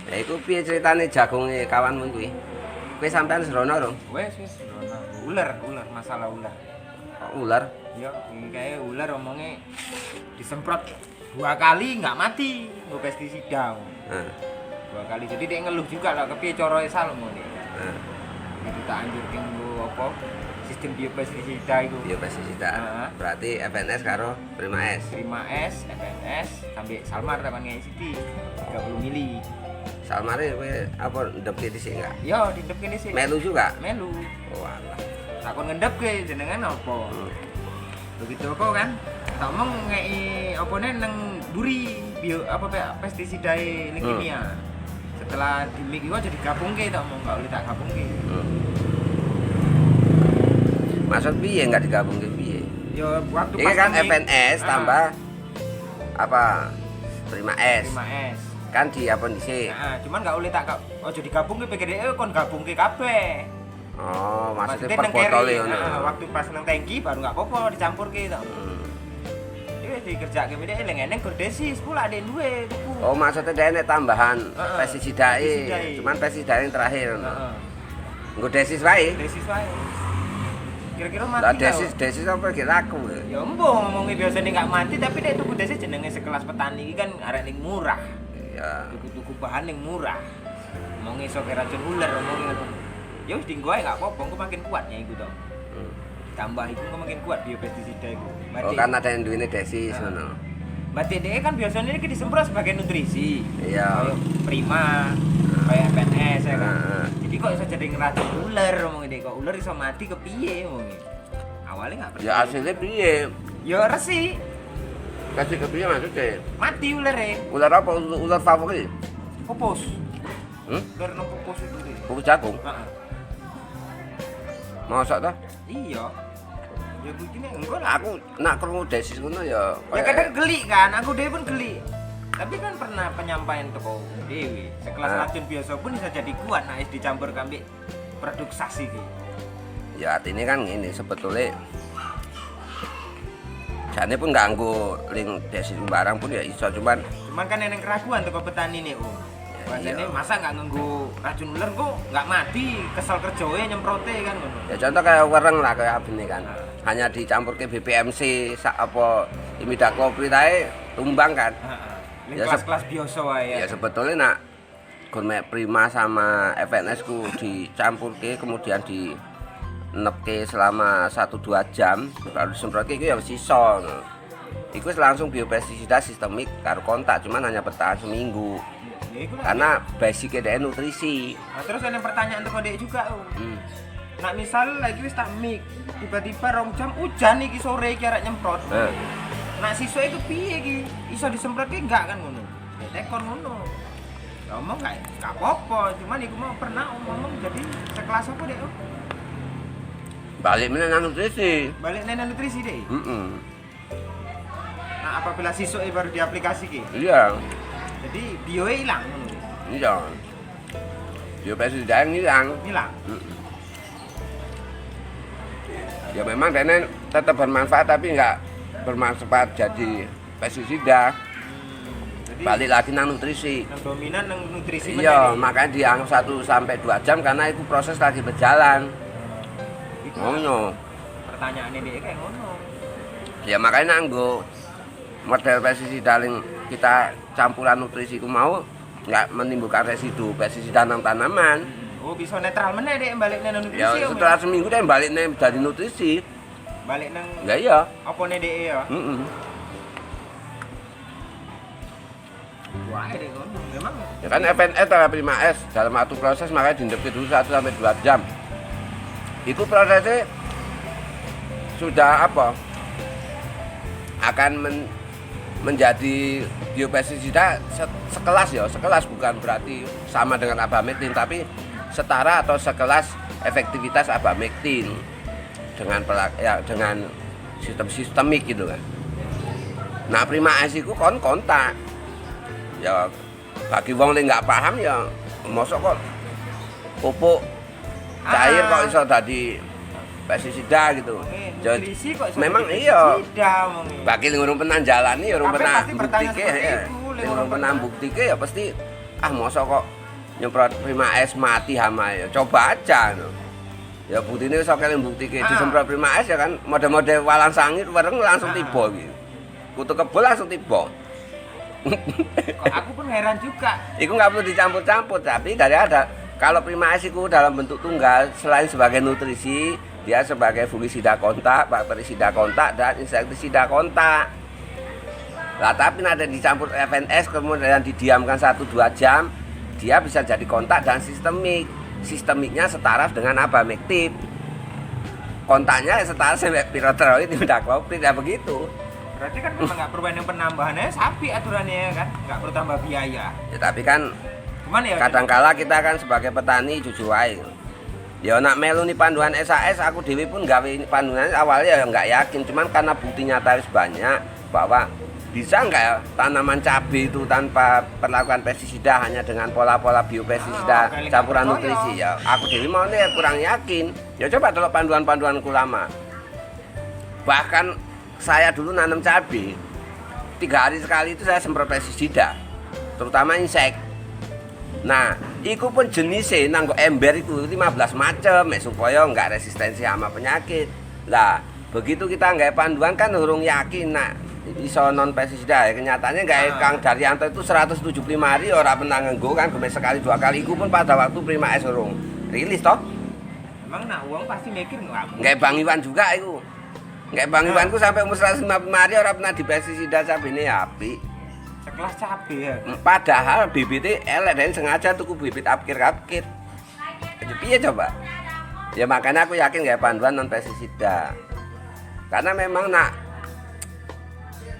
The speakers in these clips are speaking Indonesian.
Ya iku piye ceritane jagonge kawanmu kuwi? Kowe sampean serono rong? Wes rono. Ular masalah ular. Kok ular? Ya, kayak ular omongnya disemprot 2 kali nggak mati, nggo pestisida. Heeh. 2 kali. Jadi dia ngeluh juga lah kepiye coroe salem ngene. Heeh. Itu tak anjurke nggo apa? Sistem biopestisida itu. Biopestisida. Heeh. Berarti FNS karo Prima S. Prima S, FNS, sampai Salmar tekan ngai Siti 30 mili. Salmare kowe apa ndepke dhisik enggak? Yo, didep kene sih. Melu juga? Melu. Oh alah. Takon ngendep ke jenengan apa? Begitu kok kan? Tak omong ngei opone nang buri bio apa pestisida ning kimia. Setelah di mik iku aja digabungke tak omong enggak boleh tak gabungke. Maksud piye enggak digabungke piye? Yo waktu Ini kan nang mik- FNS tambah apa? Prima S. Prima S. Kan di apa dhisik? Nah, cuman enggak boleh tak aja digabungke PGDE kon gabungke kabeh. Oh, maksudnya per nang botol keri, ngono. waktu pas nang tangki baru enggak apa-apa dicampurke tok. Wis dikerjake mene eling-eling gordesis pula ada duwe tuku. Oh, maksudnya dia nek tambahan Heeh. pestisida Pestisida. cuman pestisida yang terakhir. Heeh. Nggo desis wae. Desis wae. Kira-kira mati. Lah tau. desis apa ki laku. Ya embuh ngomongnya biasanya nggak mati tapi dia tuku desis jenenge sekelas petani iki kan arek ning murah. Ya. Tuku bahan ning murah. Ngomongnya iso kira racun ular ngomongnya ngono. Ya wis dinggo ae enggak apa-apa, engko makin kuatnya iku to. Tambah iku engko makin kuat biopestisida iku. Oh, kan ada yang duwene desis ngono. Mbak DE kan biasanya ini disemprot sebagai nutrisi. Iya. Kayak Prima, kayak PNS ya kan. Heeh. Jadi kok bisa jadi ngeracun ular ngomongin kok ular bisa mati kepiye ngomongin. Awalnya nggak percaya. Ya hasilnya piye? Ya resi, Kasih ke piye maksudnya? mati ularnya. Ular apa? Ular favorit? Pupus. Hmm? Ular nang pupus itu deh. Buku jagung. Heeh. Masak ta? Iya. Ya begini enggak lah. Aku nak krungu desis ngono ya. Ya kadang geli kan, aku Dewi pun geli. Tapi kan pernah penyampaian toko Dewi, sekelas racun biasa pun bisa jadi kuat nah dicampur kambing produk sasi gitu. Ya artinya kan ini sebetulnya jane pun nganggo link desis barang pun ya iso cuman Kan yang keraguan toko petani nih Om. Bahasanya iya. masa nggak nganggo racun ular kok nggak mati, kesel kerjoe nyemprote kan ngono. ya contoh kayak wereng lah kayak abene kan. Hanya dicampur ke BPMC sak apa imidacloprid ae tumbang kan. Heeh. Ya, Kelas-kelas biasa wae Ya sebetulnya nak gourmet Prima sama FNS ku dicampur ke kemudian di nepke selama 1-2 jam baru disemprotke itu ya wis iso. Iku langsung biopestisida sistemik karo kontak cuman hanya bertahan seminggu. Ya iku lah. Karena basicnya dia nutrisi. Nah, terus ada pertanyaan toko Dek juga Om. Nah misal lagi wis tak mik, tiba-tiba 2 jam hujan iki sore iki arek nyemprot. Nah siswa itu piye iki? Iso disemprot ki enggak kan ngono. Ya tekon ngono. Ya omong gak apa-apa, cuman iku mau pernah ngomong jadi sekelas apa Dek? Om? Balik meneh nang nutrisi. Balik nang nutrisi Dek. Heeh. Nah apabila siswa baru diaplikasi ki. Iya. Jadi bioe hilang ngono. Iya. Biopestisida yang hilang. Hilang. Ya memang dene tetap bermanfaat tapi enggak bermanfaat jadi pestisida. Jadi Balik lagi nang nutrisi. yang dominan nang nutrisi Iya, meneh. makanya dianggap 1-2 jam karena itu proses lagi berjalan. Iku Ngono. pertanyaannya dia kayak ngono. Ya makanya nganggo model pestisida yang kita campuran nutrisi ku mau nggak menimbulkan residu pestisida nang tanaman. Oh bisa netral meneh Dek balik nang nutrisi. Ya Om, setelah seminggu dia balik nih jadi nutrisi. balik nang Ya iya. apa nih Dek ya? Heeh. Wah, Dek ngono. Memang Ya kan FNS atau Prima S dalam satu proses makanya diindepke dulu 1-2 jam. Itu prosesnya sudah apa? Akan menjadi biopestisida sekelas ya, sekelas bukan berarti sama dengan abamectin tapi setara atau sekelas efektivitas abamectin dengan dengan sistem sistemik gitu kan. Nah Prima S itu kontak. Ya bagi wong yang nggak paham ya mosok kok pupuk cair kok iso dadi pestisida gitu. nutrisi kok iso Memang jadi iya. pestisida, omongi. Bagi yang urung penanjalani ya urung Kabeh pernah pasti bertanya buktike seperti ya. itu, Yang urung pernah buktike ya pasti ah mosok kok nyemprot Prima S mati hama ya. Coba aja no. Ya buktine iso kalian buktike disemprot Prima S ya kan mode-mode walang sangit bareng langsung tiba gitu. Kutu kebul langsung tiba. Kok aku pun heran juga. Iku nggak perlu dicampur-campur tapi dari ada kalau Prima S itu dalam bentuk tunggal selain sebagai nutrisi dia sebagai fungisida kontak, bakterisida kontak dan insektisida kontak. Lah tapi ada dicampur FNS kemudian didiamkan 1-2 jam dia bisa jadi kontak dan sistemik. Sistemiknya setara dengan abamectin. Kontaknya setara sama piroteroid, imidacloprid ya begitu. Berarti kan memang nggak perlu yang penambahannya sapi aturannya kan, nggak perlu tambah biaya. Ya tapi kan Cuman ya kadangkala kita kan sebagai petani jujur aja. Ya nak melu nih panduan SAS aku dewi pun gawe panduan awalnya ya nggak yakin, cuman karena bukti nyata banyak bahwa bisa nggak ya tanaman cabai itu tanpa perlakuan pestisida hanya dengan pola-pola biopestisida campuran nutrisi ya aku dewi mau nih kurang yakin ya coba tolong panduan-panduanku lama bahkan saya dulu nanam cabai 3 hari sekali itu saya semprot pestisida terutama insek nah itu pun jenisnya nanggo ember itu 15 macam supaya nggak resistensi sama penyakit lah begitu kita nggak panduan kan urung yakin nak iso non pestisida ya kenyataannya nggak Kang Daryanto itu 175 hari orang pernah nganggo kan cuma sekali 2 kali itu pun pada waktu Prima S urung rilis toh emang nak uang pasti mikir nggak Bang Iwan juga itu nggak Bang Iwanku sampai umur 155 hari orang pernah di pestisida cabai ini api sekelas cabai ya padahal bibit elek dan sengaja tuku bibit apkir-apkir piye coba ya makanya aku yakin nggak panduan non pestisida karena memang nak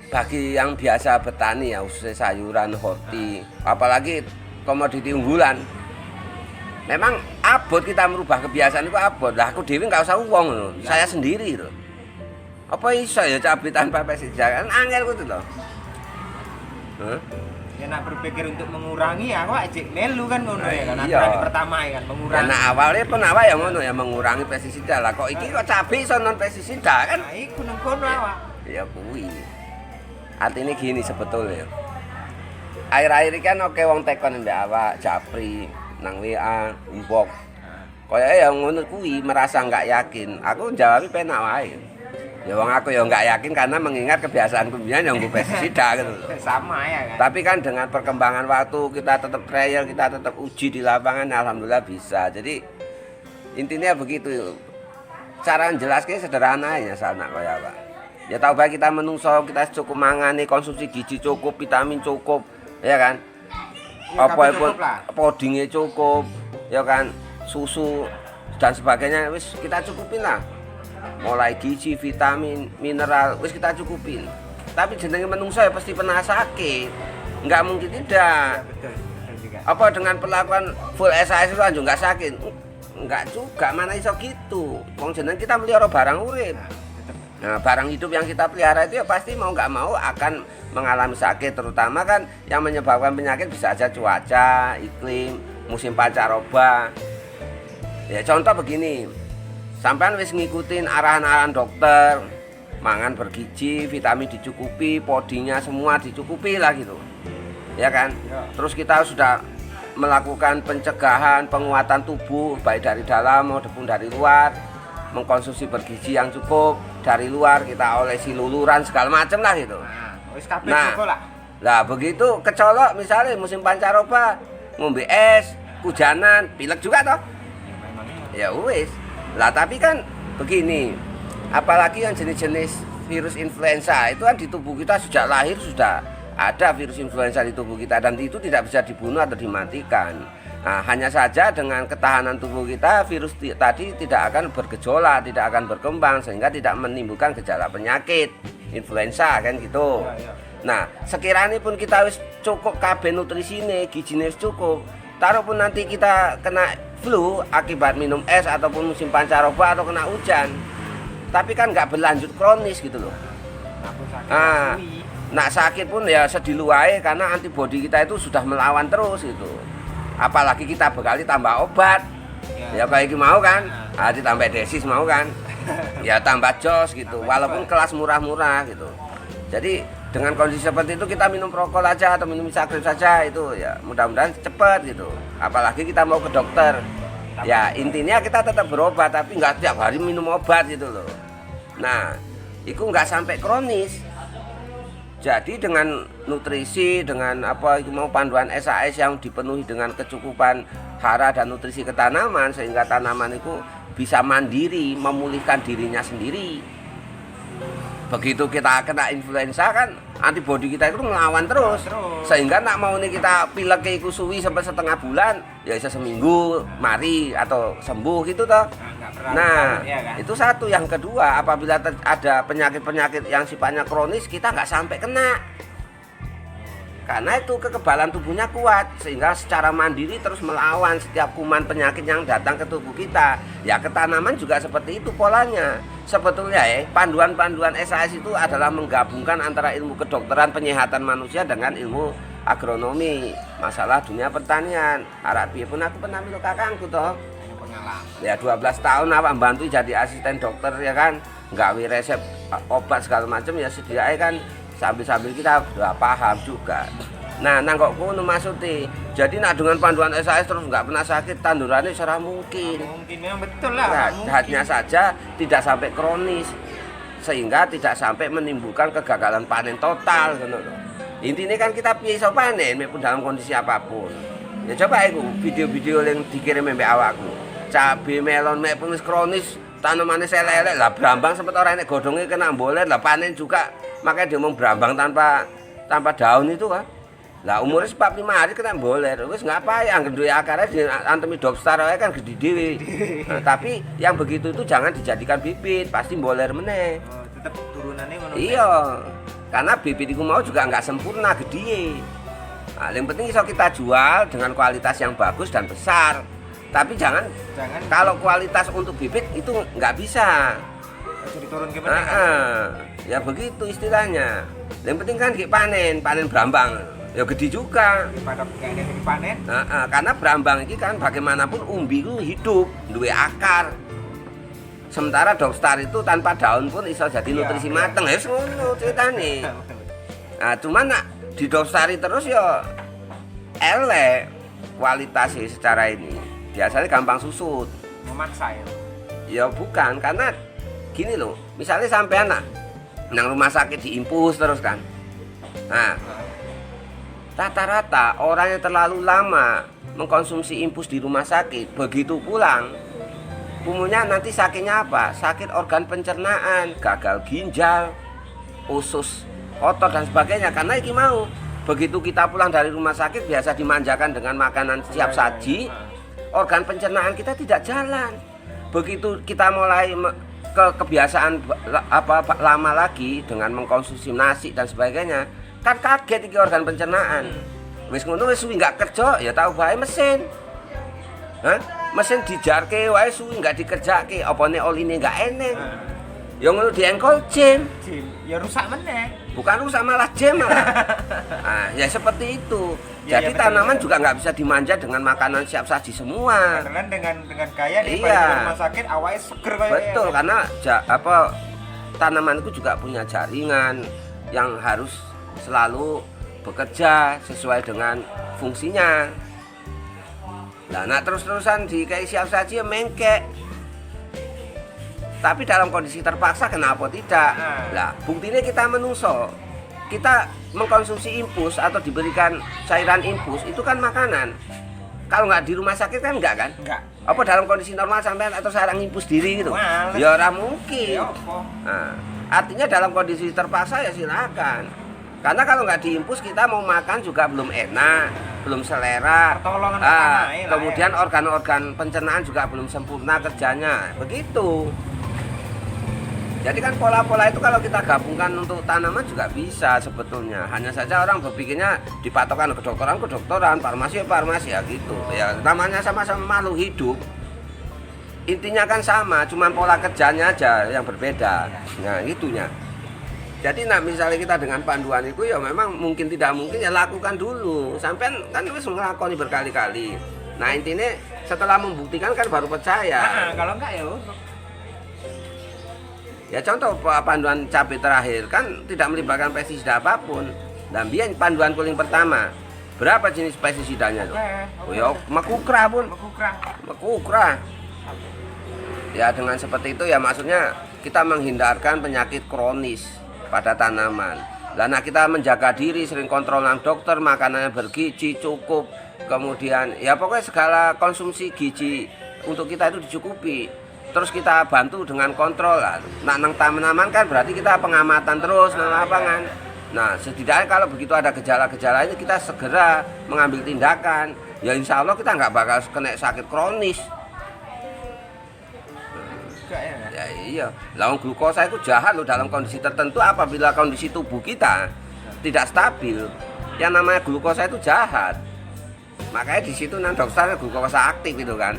bagi yang biasa bertani ya khususnya sayuran, hoti, apalagi komoditi unggulan. Memang abot kita merubah kebiasaan itu abot. Lah aku dewi nggak usah uang loh, saya sendiri loh. Apa iso ya cabai tanpa pestisida kan angel gitu loh. Ya nak berpikir untuk mengurangi aku ajik melu kan ngono ya kan iya. aturan pertama ya kan mengurangi. Nah awalnya pun awal yang ngono ya mengurangi pestisida lah. Kok iki kok cabai iso non pestisida kan? Nah iku nang kono awak. Ya kuwi. Artinya gini sebetulnya akhir-akhir ini kan oke wong tekon mbak awak japri nang WA inbox kaya yang ngono kuwi merasa nggak yakin aku jawabnya penak wae ya wong aku ya nggak yakin karena mengingat kebiasaan kemudian yang gue pestisida gitu loh Sama ya kan tapi kan dengan perkembangan waktu kita tetap trial kita tetap uji di lapangan alhamdulillah bisa jadi intinya begitu cara menjelaskan sederhana ya sana kaya apa ya tahu baik kita menungso kita cukup mangani konsumsi gizi cukup vitamin cukup ya kan ya, apa pun pudingnya cukup ya kan susu dan sebagainya wis kita cukupin lah mulai gizi vitamin mineral wis kita cukupin tapi jenenge menungso ya pasti pernah sakit nggak mungkin tidak betul juga. Apa dengan perlakuan full SAS itu anjung nggak sakit nggak juga mana iso gitu wong jeneng kita melihara barang urip. Nah, barang hidup yang kita pelihara itu ya pasti mau nggak mau akan mengalami sakit terutama kan yang menyebabkan penyakit bisa aja cuaca, iklim, musim pancaroba. Ya contoh begini, sampean wis ngikutin arahan-arahan dokter, mangan bergizi, vitamin dicukupi, podinya semua dicukupi lah gitu. Ya kan? Terus kita sudah melakukan pencegahan, penguatan tubuh baik dari dalam maupun dari luar. Mengkonsumsi bergizi yang cukup dari luar kita olesi luluran segala macam lah gitu. Nah begitu kecolok misalnya musim pancaroba ngombe es, hujanan, pilek juga toh. Ya wis. Lah tapi kan begini, apalagi yang jenis-jenis virus influenza itu kan di tubuh kita sejak lahir sudah ada virus influenza di tubuh kita dan itu tidak bisa dibunuh atau dimatikan. Nah, hanya saja dengan ketahanan tubuh kita virus tadi tidak akan bergejolak, tidak akan berkembang sehingga tidak menimbulkan gejala penyakit influenza kan gitu. Nah, sekiranya pun kita wis cukup KB nutrisi ini, gizinya cukup. Taruh pun nanti kita kena flu akibat minum es ataupun musim pancaroba atau kena hujan. Tapi kan nggak berlanjut kronis gitu loh. Nah, sakit pun ya sediluai karena antibodi kita itu sudah melawan terus gitu. Apalagi kita bekali tambah obat ya kayak gitu mau kan ditambah desis mau kan ya tambah jos gitu walaupun kelas murah-murah gitu jadi dengan kondisi seperti itu kita minum prokol aja atau minum Isagrim saja itu ya mudah-mudahan cepat gitu. Apalagi kita mau ke dokter. Ya intinya kita tetap berobat tapi nggak tiap hari minum obat gitu loh. Nah, itu nggak sampai kronis. Jadi dengan nutrisi, dengan apa itu mau panduan SAS yang dipenuhi dengan kecukupan hara dan nutrisi ke tanaman sehingga tanaman itu bisa mandiri, memulihkan dirinya sendiri. Begitu kita kena influenza kan antibodi kita itu melawan terus. Sehingga nak mau nih kita pilek ke iku suwi sampai setengah bulan ya bisa seminggu mari atau sembuh gitu toh. Nah, ya kan? itu satu. Yang kedua, apabila ada penyakit-penyakit yang sifatnya kronis kita nggak sampai kena. Karena itu kekebalan tubuhnya kuat sehingga secara mandiri terus melawan setiap kuman penyakit yang datang ke tubuh kita. Ya ke tanaman juga seperti itu polanya. Sebetulnya panduan-panduan SAS itu adalah menggabungkan antara ilmu kedokteran penyihatan manusia dengan ilmu agronomi, masalah dunia pertanian. Harap piye pun aku pernah milu kakangku toh. Ya 12 tahun apa bantu jadi asisten dokter ya kan, nggawe resep obat segala macam ya sediae kan sambil-sambil kita udah paham juga. Nah, kok kuno maksudnya. Jadi nak dengan panduan SAS terus nggak pernah sakit tandurannya secara mungkin. Mungkin memang betul lah. Nah, mungkin. hanya saja tidak sampai kronis sehingga tidak sampai menimbulkan kegagalan panen total gitu loh. Intinya kan kita piye iso panen meskipun dalam kondisi apapun. Ya coba itu video-video yang dikirim mbek awakku. Cabe melon meskipun wis kronis tanamannya selelek lah berambang sempat orang ini godongnya kena bolet lah panen juga. Makanya dia mau berambang tanpa daun itu kan. Lah umurnya 45 hari kena boler. Wis ngapa ya duwe akarnya di antemi Dopstar ae kan gede dhewe. Nah, tapi yang begitu itu jangan dijadikan bibit, pasti boler meneh. Oh, tetap turunannya ngono. Iya. Karena bibit itu mau juga nggak sempurna gede. Nah, yang penting iso kita jual dengan kualitas yang bagus dan besar. Tapi jangan kalau kualitas untuk bibit itu nggak bisa. Jadi turun ke mana kan? Ya begitu istilahnya. Yang penting kan panen berambang. Ya gede juga. Daripada kayak ada yang panen. Karena berambang ini kan bagaimanapun umbi itu hidup, duwe akar. Sementara Dopstar itu tanpa daun pun iso jadi nutrisi mateng. Ya ngono ceritane. Nah, cuman nak di Dopstari terus ya elek kualitasnya secara ini. Biasanya gampang susut. Memaksa ya. Ya bukan, karena gini loh, misalnya sampai anak nang rumah sakit diimpus terus kan. Nah, rata-rata orang yang terlalu lama mengkonsumsi impus di rumah sakit, begitu pulang umumnya nanti sakitnya apa? Sakit organ pencernaan, gagal ginjal, usus kotor dan sebagainya. Karena iki mau begitu kita pulang dari rumah sakit biasa dimanjakan dengan makanan siap saji, organ pencernaan kita tidak jalan. Begitu kita mulai kebiasaan lama lagi dengan mengkonsumsi nasi dan sebagainya, kan kaget iki organ pencernaan. Wis ngono wis suwi enggak kerja, ya tahu bae mesin. Mesin dijarke wae suwi enggak dikerjake, opone oline enggak enek. Ya ngono diengkol jam. Ya rusak meneh. Bukan rusak malah jam malah. Nah, ya seperti itu. Jadi tanaman juga nggak bisa dimanja dengan makanan siap saji semua. Karena dengan gaya di rumah sakit awalnya seger kayak. Betul, karena tanaman itu juga punya jaringan yang harus selalu bekerja sesuai dengan fungsinya. Nah, terus-terusan dikai siap saji ya mengkek. Tapi dalam kondisi terpaksa kenapa tidak? Lah, buktinya kita menungso. Kita mengkonsumsi impus atau diberikan cairan impus itu kan makanan. Kalau nggak di rumah sakit kan enggak kan? Enggak. Apa dalam kondisi normal sampai atau sarang impus diri gitu? Ya ora mungkin. Nah, artinya dalam kondisi terpaksa ya silakan. Karena kalau nggak diimpus kita mau makan juga belum enak, belum selera. Kemudian organ-organ pencernaan juga belum sempurna kerjanya. Begitu. Jadi kan pola-pola itu kalau kita gabungkan untuk tanaman juga bisa sebetulnya. Hanya saja orang berpikirnya dipatokan kedokteran, farmasi ya gitu. Ya namanya sama-sama makhluk hidup. Intinya kan sama, cuman pola kerjanya aja yang berbeda. Nah, itunya. Jadi misalnya kita dengan panduan itu ya memang mungkin tidak mungkin ya lakukan dulu. Sampai kan wis nglakoni berkali-kali. Nah, intinya setelah membuktikan kan baru percaya. Kalau enggak ya Ya contoh panduan cabai terakhir kan tidak melibatkan pestisida apapun. Dan biar panduan kuling pertama berapa jenis pestisidanya tuh? Oh ya makukra pun. Makukra. Ya dengan seperti itu ya maksudnya kita menghindarkan penyakit kronis pada tanaman. Nah kita menjaga diri, sering kontrol dengan dokter, makanannya bergizi cukup, kemudian ya pokoknya segala konsumsi gizi untuk kita itu dicukupi. Terus kita bantu dengan kontrol lah. Nah nang tanaman kan berarti kita pengamatan terus nang lapangan. Nah setidaknya kalau begitu ada gejala-gejala ini kita segera mengambil tindakan. Ya insya Allah kita nggak bakal kena sakit kronis. Ya iya, lawan glukosa itu jahat loh dalam kondisi tertentu. Apabila kondisi tubuh kita tidak stabil, yang namanya glukosa itu jahat. Makanya di situ nanti dokternya glukosa aktif itu kan.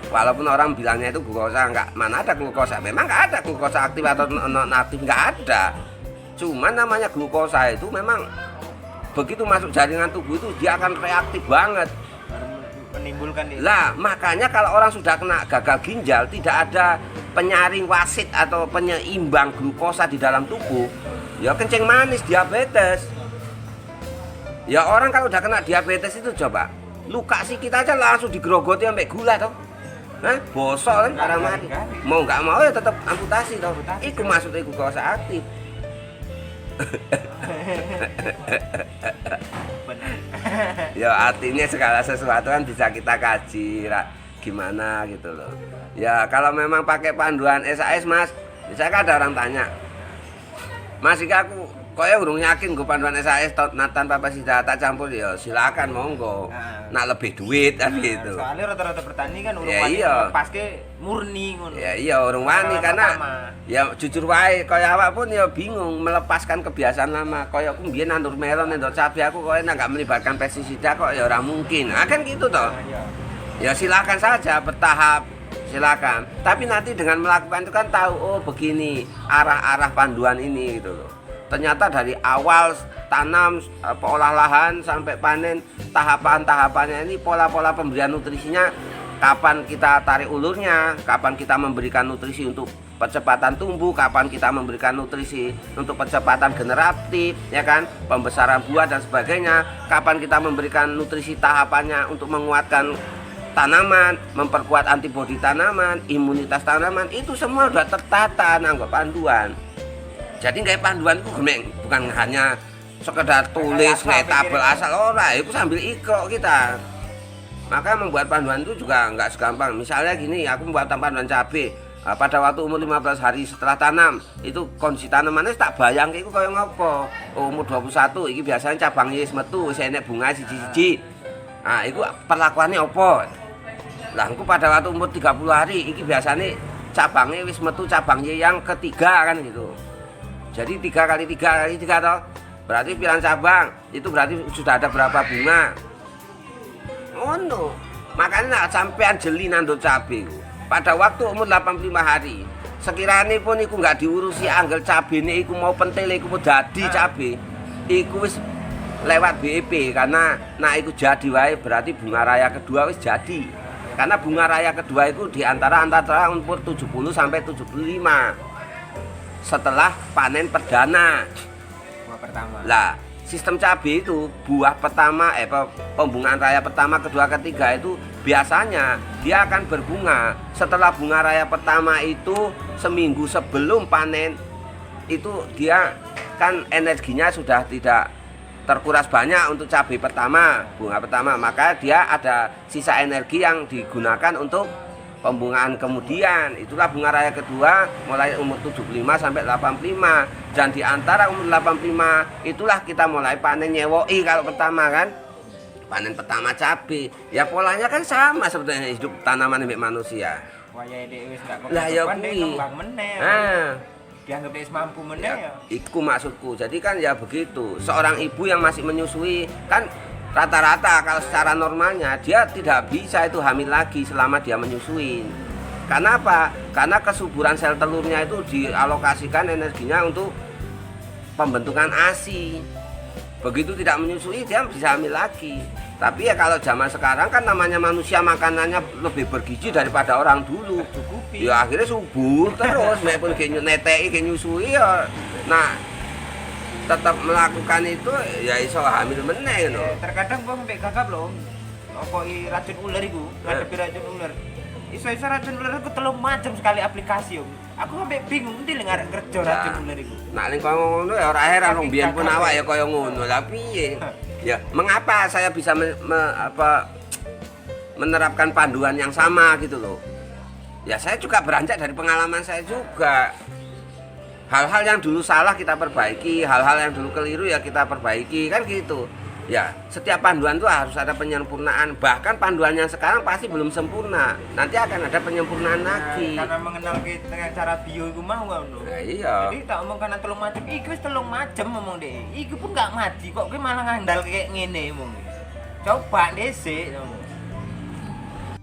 Walaupun orang bilangnya itu glukosa enggak, mana ada glukosa? Memang enggak ada glukosa aktif atau non aktif, enggak ada. Cuman namanya glukosa itu memang begitu masuk jaringan tubuh itu dia akan reaktif banget. Menimbulkan lah makanya kalau orang sudah kena gagal ginjal tidak ada penyaring wasit atau penyeimbang glukosa di dalam tubuh, ya kencing manis, diabetes. Ya orang kalau udah kena diabetes itu coba luka sikit aja langsung digerogoti sampai gula toh. Nah, bosok kan orang mati. Mau nggak mau ya tetap amputasi toh. Iku maksudnya glukosa aktif. Ya artinya segala sesuatu kan bisa kita kaji gimana gitu loh. Ya kalau memang pakai panduan SAS mas, misalkan ada orang tanya, Mas Ika aku koyo urung yakin gue panduan SAS tanpa pestisida tak campur, ya silakan monggo. Nah lebih duit kan gitu. Soalnya rata-rata petani kan urung ya, wani iya. paske murni ngono. Ya iya urung wani karena ya jujur wae koyo awak pun ya bingung melepaskan kebiasaan lama. Koyo aku mbiyen nandur melon, nandur cabai aku koyo enggak melibatkan pestisida kok ya ora mungkin. Nah kan gitu toh. Ya silakan saja bertahap, silakan. Tapi nanti dengan melakukan itu kan tahu oh begini arah-arah panduan ini gitu loh. Ternyata dari awal tanam, olah lahan sampai panen, tahapan-tahapannya ini pola-pola pemberian nutrisinya, kapan kita tarik ulurnya, kapan kita memberikan nutrisi untuk percepatan tumbuh, kapan kita memberikan nutrisi untuk percepatan generatif, ya kan, pembesaran buah dan sebagainya, kapan kita memberikan nutrisi tahapannya untuk menguatkan tanaman, memperkuat antibodi tanaman, imunitas tanaman, itu semua sudah tertata nanggo panduan. Jadi kayak panduan itu bukan hanya sekedar tulis kayak tabel asal ora, itu sambil ikro kita. Maka membuat panduan itu juga nggak segampang. Misalnya gini, aku membuat panduan cabai pada waktu umur 15 hari setelah tanam, itu kondisi tanamannya tak bayang itu kayak ngopo. Umur 21, ini biasanya cabangnya wis metu, wis enek bunga siji-siji. Nah, itu perlakuannya opo. Lah, aku pada waktu umur 30 hari, ini biasanya cabangnya wis metu cabangnya yang ketiga kan gitu. Jadi 3 kali 3 toh, berarti pirang cabang, itu berarti sudah ada berapa bunga. Oh no, makanya sampean jeli nandur cabai pada waktu umur 85 hari. Sekiranya pun iku nggak diurusi anggal cabai ini, iku mau pentele, iku mau jadi cabai, iku wis lewat BEP karena nah iku jadi wae berarti bunga raya kedua wis jadi. Karena bunga raya kedua itu antara umur 70 sampai 75. Setelah panen perdana. Buah pertama. Lah, sistem cabai itu buah pertama pembungaan raya pertama, kedua, ketiga itu biasanya dia akan berbunga. Setelah bunga raya pertama itu seminggu sebelum panen itu dia kan energinya sudah tidak terkuras banyak untuk cabai pertama, bunga pertama, maka dia ada sisa energi yang digunakan untuk pembungaan kemudian. Itulah bunga raya kedua mulai umur 75 sampai 85, dan di antara umur 85 itulah kita mulai panen nyewoi. Kalau pertama kan panen pertama cabai, ya polanya kan sama sebetulnya hidup tanaman mbek manusia. Wayahe dhewe wis gak kok. Lah ya kuwi. Dianggap wis mampu meneh ya. Iku maksudku. Jadi kan ya begitu. Seorang ibu yang masih menyusui kan rata-rata kalau secara normalnya dia tidak bisa itu hamil lagi selama dia menyusui. Karena apa? Karena kesuburan sel telurnya itu dialokasikan energinya untuk pembentukan ASI. begitu tidak menyusui dia bisa hamil lagi. Tapi ya kalau zaman sekarang kan namanya manusia makanannya lebih bergizi daripada orang dulu. Cukupi. Ya akhirnya subur terus, meskipun kayak netei kayak nyusui ya. Nah tetap melakukan itu ya iso hamil meneh no. Terkadang gua sampai gagap loh. Pokoknya racun ular itu, ngadepi racun ular. Iso-iso racun ular itu 3 macam sekali aplikasi om. Aku sampai bingung nanti ngarep kerja racun ular itu. Nah ning koyo ngono ya ora heran wong biyen pun awak ya koyo ngono. Lah piye? Ya, mengapa saya bisa menerapkan panduan yang sama gitu loh. Ya saya juga beranjak dari pengalaman saya juga. Hal-hal yang dulu salah kita perbaiki, hal-hal yang dulu keliru ya kita perbaiki, kan gitu. Ya, setiap panduan itu harus ada penyempurnaan. Bahkan panduan yang sekarang pasti belum sempurna. Nanti akan ada penyempurnaan lagi. Karena mengenal dengan cara bio itu mau ngono. Nah, iya. Jadi tak omong karena 3 macam, iki wis 3 macam ngomong deh. Iki pun gak mati kok, gue malah ngandal kayak ngene ngomong. Coba dhisik ngomong.